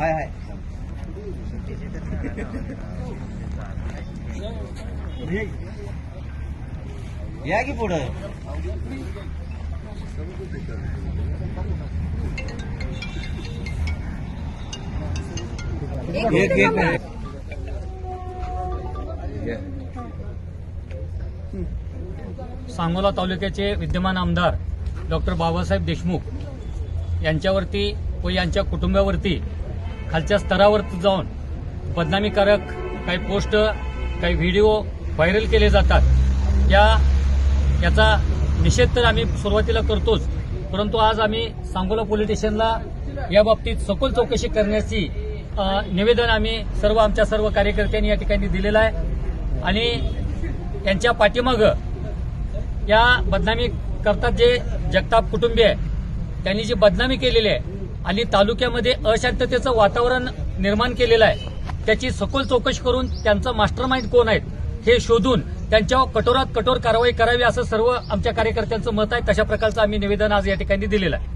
हाय हाय या की पुढं एक एक सांगोला तालुक्याचे विद्यमान आमदार डॉक्टर बाबासाहेब देशमुख यांच्यावरती व यांच्या कुटुंबावरती खालच्या स्तरावर जाऊन बदनामीकारक काही पोस्ट काही व्हिडिओ व्हायरल केले जातात। याचा निषेध तर आम्ही सुरुवातीला करतोच, परंतु आज आम्ही सांगोला पोलीस स्टेशनला याबाबतीत सखोल चौकशी करण्याची निवेदन आम्ही आमच्या सर्व कार्यकर्त्यांनी या ठिकाणी दिलेलं आहे। आणि यांच्या पाठीमागं या बदनामी करतात जे जगताप कुटुंबीय आहे त्यांनी जी बदनामी केलेली आहे आणि तालुक्यामध्ये अशांततेचं वातावरण निर्माण केलेलं आहे, त्याची सखोल चौकशी करून त्यांचा मास्टरमाइंड कोण आहेत हे शोधून त्यांच्यावर कठोरात कठोर कारवाई करावी असं सर्व आमच्या कार्यकर्त्यांचं मत आहे। तशा प्रकारचं आम्ही निवेदन आज या ठिकाणी दिलेलं आहे।